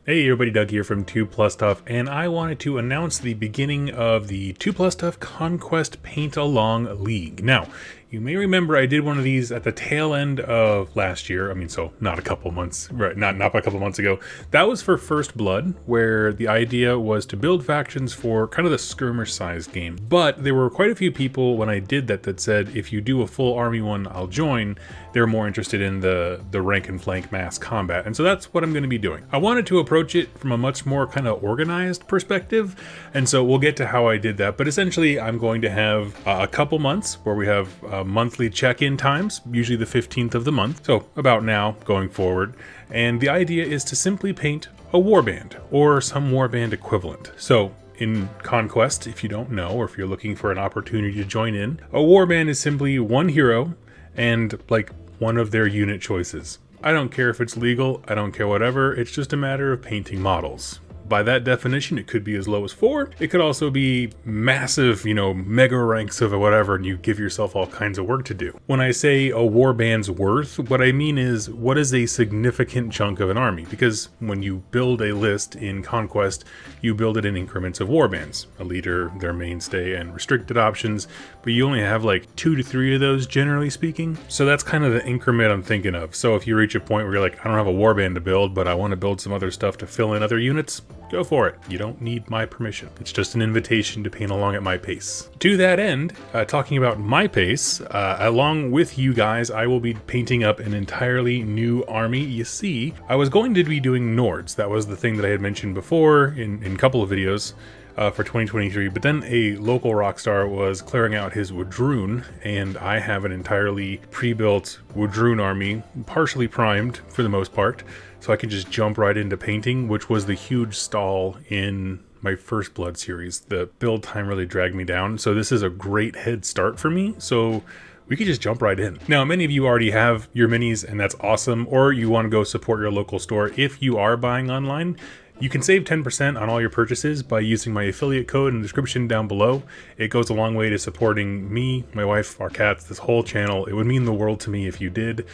Hey everybody, Doug here from 2 Plus Stuff, and I wanted to announce the beginning of the 2 Plus Stuff Conquest Paint Along League. Now, you may remember I did one of these at the tail end of last year. So not a couple months, right? Not a couple months ago. That was for First Blood, where the idea was to build factions for kind of the skirmish-sized game. But there were quite a few people when I did that said, if you do a full army one, I'll join. They're more interested in the rank and flank mass combat, and so that's what I'm going to be doing. I wanted to approach it from a much more kind of organized perspective, and so we'll get to how I did that. But essentially, I'm going to have a couple months where we have monthly check-in times, usually the 15th of the month, so about now going forward. And the idea is to simply paint a warband or some warband equivalent. So in Conquest, if you don't know, or if you're looking for an opportunity to join in, a warband is simply one hero and like one of their unit choices. I don't care if it's legal, I don't care whatever, it's just a matter of painting models. By that definition, it could be as low as 4. It could also be massive, mega ranks of whatever, and you give yourself all kinds of work to do. When I say a warband's worth, what I mean is, what is a significant chunk of an army? Because when you build a list in Conquest, you build it in increments of warbands. A leader, their mainstay, and restricted options, but you only have like 2 to 3 of those, generally speaking. So that's kind of the increment I'm thinking of. So if you reach a point where you're like, I don't have a warband to build, but I want to build some other stuff to fill in other units, go for it. You don't need my permission. It's just an invitation to paint along at my pace. To that end, talking about my pace, along with you guys, I will be painting up an entirely new army. You see, I was going to be doing Nords. That was the thing that I had mentioned before in a couple of videos for 2023, but then a local rock star was clearing out his Wadrhun, and I have an entirely pre-built Wadrhun army, partially primed for the most part, so I can just jump right into painting, which was the huge stall in my First Blood series. The build time really dragged me down, so this is a great head start for me, so we could just jump right in. Now, many of you already have your minis, and that's awesome, or you want to go support your local store. If you are buying online, you can save 10% on all your purchases by using my affiliate code in the description down below. It goes a long way to supporting me, my wife, our cats, this whole channel. It would mean the world to me if you did,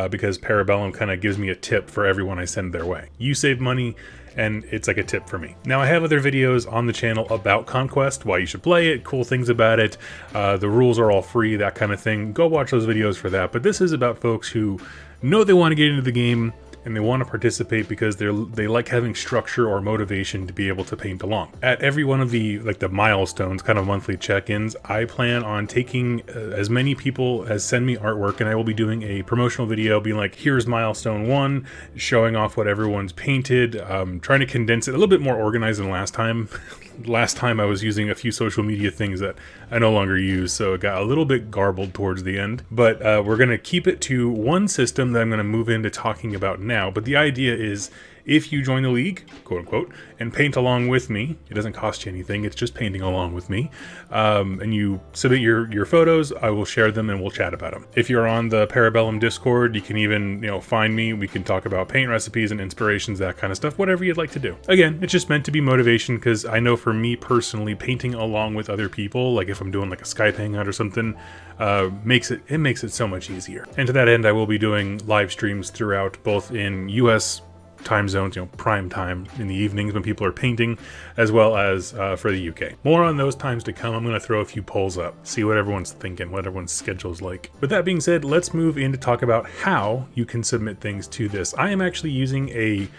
because Bellum kind of gives me a tip for everyone I send their way. You save money, and it's like a tip for me. Now, I have other videos on the channel about Conquest, why you should play it, cool things about it. The rules are all free, that kind of thing. Go watch those videos for that. But this is about folks who know they want to get into the game, and they want to participate because they like having structure or motivation to be able to paint along. At every one of the milestones, kind of monthly check-ins, I plan on taking as many people as send me artwork, and I will be doing a promotional video being like, here's milestone 1, showing off what everyone's painted, trying to condense it a little bit more organized than last time. Last time I was using a few social media things that I no longer use, so it got a little bit garbled towards the end. But we're going to keep it to one system that I'm going to move into talking about now. But the idea is, if you join the league, quote unquote, and paint along with me, it doesn't cost you anything, it's just painting along with me, and you submit your photos, I will share them and we'll chat about them. If you're on the Bellum Discord, you can even find me, we can talk about paint recipes and inspirations, that kind of stuff, whatever you'd like to do. Again, it's just meant to be motivation, because I know for me personally, painting along with other people, like if I'm doing like a Skype hangout or something, makes it so much easier. And to that end, I will be doing live streams throughout, both in US time zones, prime time in the evenings when people are painting, as well as for the UK. More on those times to come. I'm going to throw a few polls up, see what everyone's thinking, what everyone's schedule's like. With that being said, let's move in to talk about how you can submit things to this. I am actually using a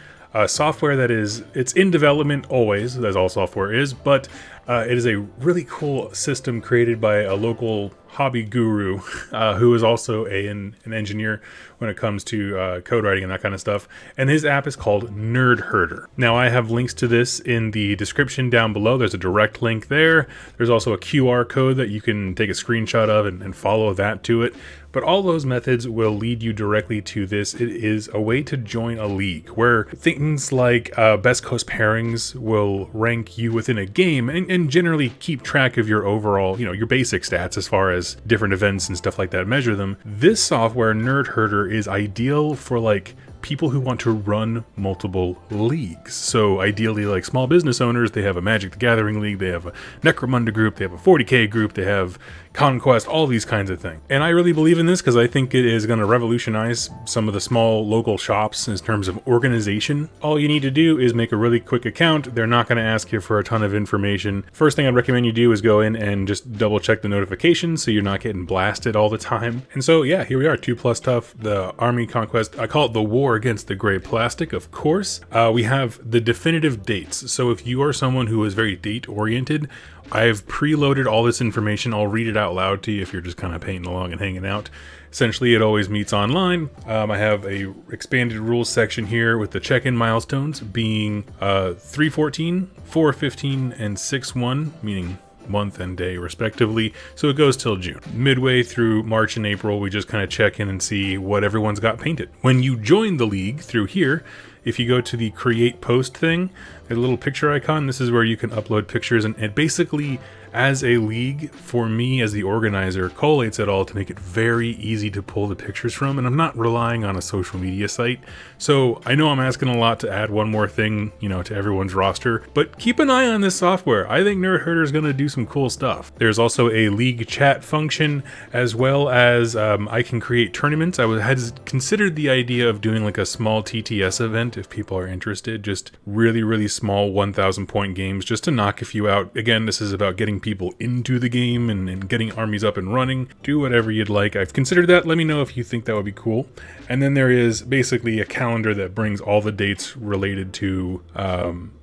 software it's in development always, as all software is, but it is a really cool system created by a local hobby guru who is also an engineer when it comes to code writing and that kind of stuff. And his app is called NerdHerder. Now, I have links to this in the description down below. There's a direct link there. There's also a QR code that you can take a screenshot of and follow that to it. But all those methods will lead you directly to this. It is a way to join a league where things like best coast pairings will rank you within a game and generally keep track of your overall, your basic stats as far as different events and stuff like that, measure them. This software, NerdHerder, is ideal for like people who want to run multiple leagues. So ideally, like small business owners, they have a Magic the Gathering league, they have a Necromunda group, they have a 40k group, they have Conquest, all these kinds of things. And I really believe in this because I think it is going to revolutionize some of the small local shops in terms of organization. All you need to do is make a really quick account. They're not going to ask you for a ton of information. First thing I'd recommend you do is go in and just double check the notifications so you're not getting blasted all the time. And so yeah, here we are, 2+ Tough, the Army Conquest. I call it the war against the gray plastic, of course. We have the definitive dates. So if you are someone who is very date oriented, I've preloaded all this information. I'll read it out loud to you if you're just kind of painting along and hanging out. Essentially, it always meets online. I have a expanded rules section here with the check-in milestones being 3/14, 4/15, and 6/1, meaning month and day respectively. So it goes till June. Midway through March and April, we just kind of check in and see what everyone's got painted. When you join the league through here, if you go to the create post thing, there's a little picture icon. This is where you can upload pictures, and it basically, as a league, for me as the organizer, collates it all to make it very easy to pull the pictures from, and I'm not relying on a social media site. So I know I'm asking a lot to add one more thing, to everyone's roster, but keep an eye on this software. I think NerdHerder is going to do some cool stuff. There's also a league chat function, as well as I can create tournaments. I had considered the idea of doing like a small TTS event if people are interested, just really, really small 1,000 point games just to knock a few out. Again, this is about getting people into the game and getting armies up and running. Do whatever you'd like. I've considered that. Let me know if you think that would be cool. And then there is basically a calendar that brings all the dates related to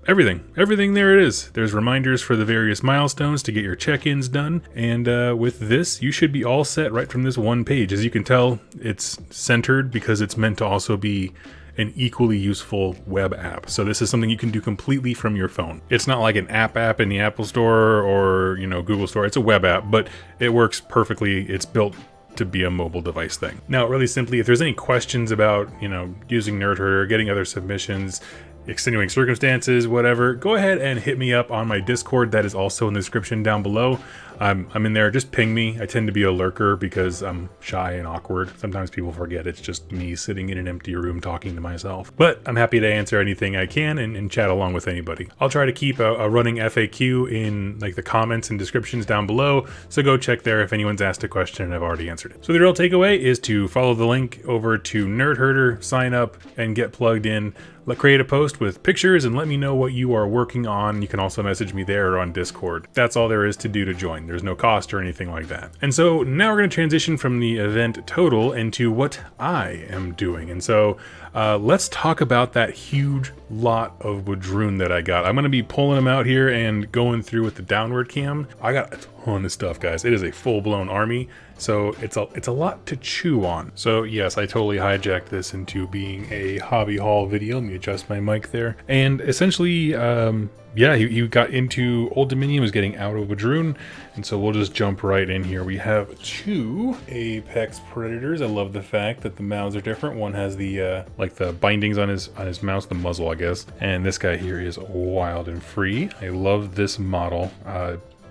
everything. There it is. There's reminders for the various milestones to get your check-ins done. And with this, you should be all set right from this one page. As you can tell, it's centered because it's meant to also be an equally useful web app. So this is something you can do completely from your phone. It's not like an app in the Apple Store or, Google Store. It's a web app, but it works perfectly. It's built to be a mobile device thing. Now, really simply, if there's any questions about, using NerdHerder, getting other submissions, extenuating circumstances, whatever, go ahead and hit me up on my Discord. That is also in the description down below. I'm in there. Just ping me. I tend to be a lurker because I'm shy and awkward. Sometimes people forget it's just me sitting in an empty room talking to myself. But I'm happy to answer anything I can and chat along with anybody. I'll try to keep a running FAQ in like the comments and descriptions down below. So go check there if anyone's asked a question and I've already answered it. So the real takeaway is to follow the link over to NerdHerder, sign up, and get plugged in. Create a post with pictures and let me know what you are working on. You can also message me there or on Discord. That's all there is to do to join. There's no cost or anything like that. And so now we're going to transition from the event total into what I am doing. And so let's talk about that huge lot of Wadrhun that I got. I'm going to be pulling them out here and going through with the downward cam. I got a ton of stuff, guys. It is a full-blown army. So it's a lot to chew on. So yes, I totally hijacked this into being a HobbyHall video. Let me adjust my mic there. And essentially, yeah, he got into Old Dominion, was getting out of Wadrhun, and so we'll just jump right in here. We have 2 Apex Predators. I love the fact that the mouths are different. One has the like the bindings on his mouth, the muzzle, I guess. And this guy here is wild and free. I love this model.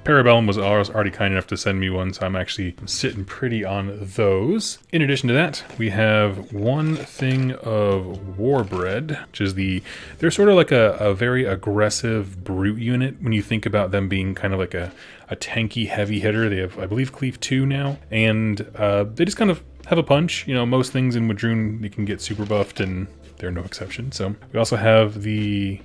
Bellum was already kind enough to send me one, so I'm actually sitting pretty on those. In addition to that, we have one thing of Warbred, which is they're sort of like a very aggressive brute unit when you think about them being kind of like a tanky heavy hitter. They have, I believe, Cleave 2 now, and they just kind of have a punch. Most things in Wadrhun, you can get super buffed, and they're no exception. So we also have the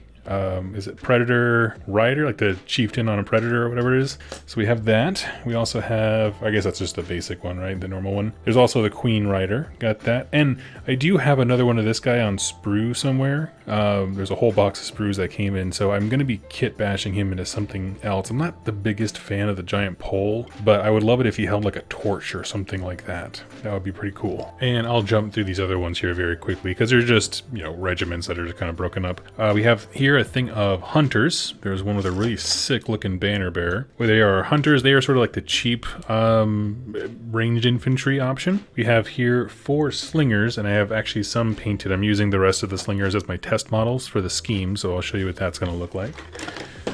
is it Predator Rider, like the chieftain on a Predator or whatever it is. So we have that. We also have, I guess that's just the basic one, right? The normal one. There's also the Queen Rider, got that. And I do have another one of this guy on sprue somewhere. There's a whole box of sprues that came in, so I'm going to be kit bashing him into something else. I'm not the biggest fan of the giant pole, but I would love it if he held like a torch or something like that. That would be pretty cool. And I'll jump through these other ones here very quickly because they're just, regiments that are just kind of broken up. We have here a thing of hunters. There's one with a really sick looking banner bearer. Where they are hunters, they are sort of like the cheap ranged infantry option. We have here 4 slingers, and I have actually some painted. I'm using the rest of the slingers as my test models for the scheme, so I'll show you what that's going to look like.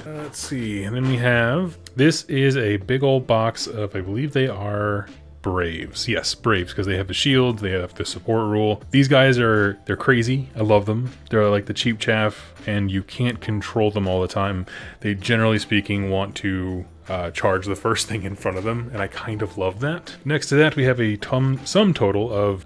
Let's see, and then we have, this is a big old box of, I believe they are Braves. Yes, Braves, because they have the shields, they have the support rule. These guys they're crazy. I love them. They're like the cheap chaff, and you can't control them all the time. They, generally speaking, want to charge the first thing in front of them, and I kind of love that. Next to that, we have a sum total of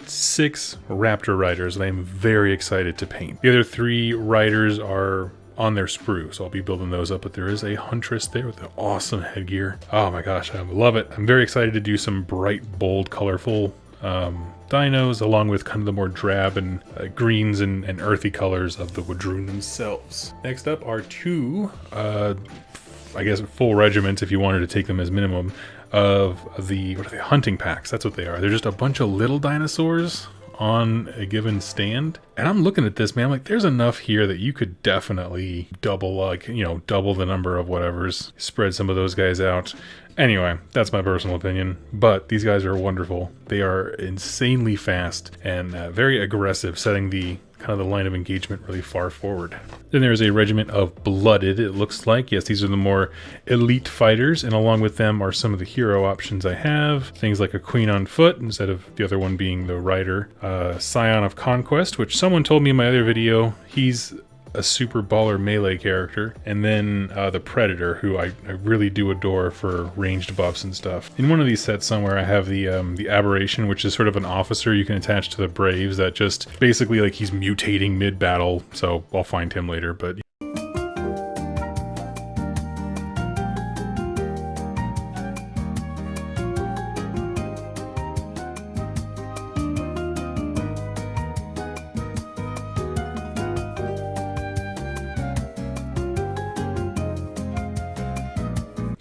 6 Raptor Riders that I'm very excited to paint. The other 3 riders are on their sprue, so I'll be building those up, but there is a Huntress there with the awesome headgear. Oh my gosh, I love it. I'm very excited to do some bright, bold, colorful dinos, along with kind of the more drab and greens and earthy colors of the Wadrhun themselves. Next up are 2, I guess, full regiments, if you wanted to take them as minimum, of the, what are they, hunting packs. That's what they are. They're just a bunch of little dinosaurs on a given stand. And I'm looking at this, man, I'm like, there's enough here that you could definitely double, like, you know, double the number of whatever's, spread some of those guys out. Anyway, that's my personal opinion, but these guys are wonderful. They are insanely fast and very aggressive, setting the kind of the line of engagement really far forward. Then there's a regiment of Blooded, it looks like. Yes, these are the more elite fighters, and along with them are some of the hero options I have. Things like a Queen on foot instead of the other one being the Rider. Scion of Conquest, which someone told me in my other video, he's a super baller melee character, and then the Predator, who I really do adore for ranged buffs and stuff. In one of these sets somewhere, I have the Aberration, which is sort of an officer you can attach to the Braves that just basically, like, he's mutating mid-battle, so I'll find him later, but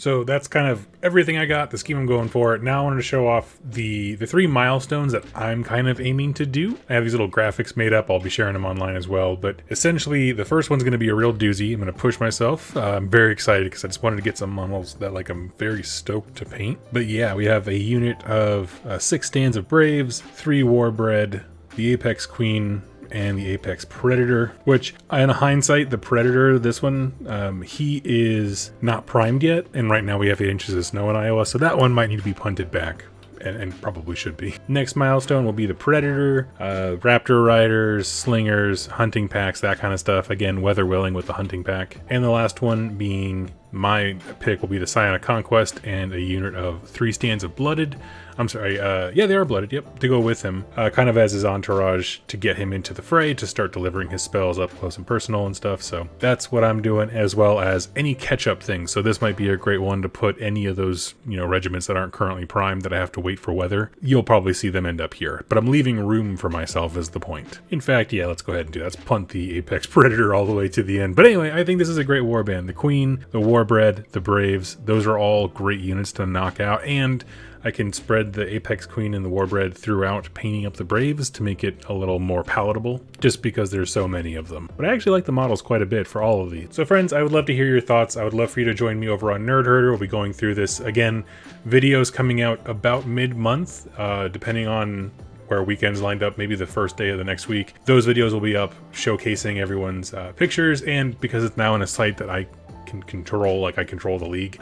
so that's kind of everything I got, the scheme I'm going for. Now I wanted to show off the 3 milestones that I'm kind of aiming to do. I have these little graphics made up. I'll be sharing them online as well. But essentially, the first one's going to be a real doozy. I'm going to push myself. I'm very excited because I just wanted to get some models that, like, I'm very stoked to paint. But yeah, we have a unit of 6 stands of Braves, 3 Warbred, the Apex Queen, and the Apex Predator, which in hindsight, the Predator, this one, he is not primed yet, and right now we have 8 inches of snow in Iowa, so that one might need to be punted back. And probably should be. Next milestone will be the Predator, Raptor Riders, Slingers, hunting packs, that kind of stuff. Again, weather willing with the hunting pack. And the last one being my pick will be the Scion of Conquest and a unit of 3 stands of Blooded. I'm sorry, yeah, they are Blooded, yep, to go with him, kind of as his entourage to get him into the fray, to start delivering his spells up close and personal and stuff. So that's what I'm doing, as well as any catch-up things. So this might be a great one to put any of those, you know, regiments that aren't currently primed that I have to wait for weather. You'll probably see them end up here, but I'm leaving room for myself is the point. In fact, yeah, let's go ahead and do that. Let's punt the Apex Predator all the way to the end. But anyway, I think this is a great warband. The Queen, the Warbred, the Braves, those are all great units to knock out, and I can spread the Apex Queen and the Warbred throughout, painting up the Braves to make it a little more palatable, just because there's so many of them. But I actually like the models quite a bit for all of these. So friends, I would love to hear your thoughts. I would love for you to join me over on NerdHerder. We'll be going through this again. Videos coming out about mid-month, depending on where weekends lined up, maybe the first day of the next week. Those videos will be up showcasing everyone's pictures, and because it's now in a site that I can control, like I control the league,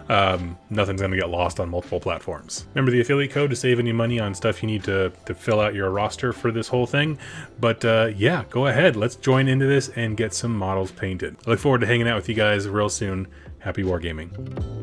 nothing's gonna get lost on multiple platforms. Remember the affiliate code to save any money on stuff you need to fill out your roster for this whole thing. But yeah, go ahead, let's join into this and get some models painted. I look forward to hanging out with you guys real soon. Happy wargaming.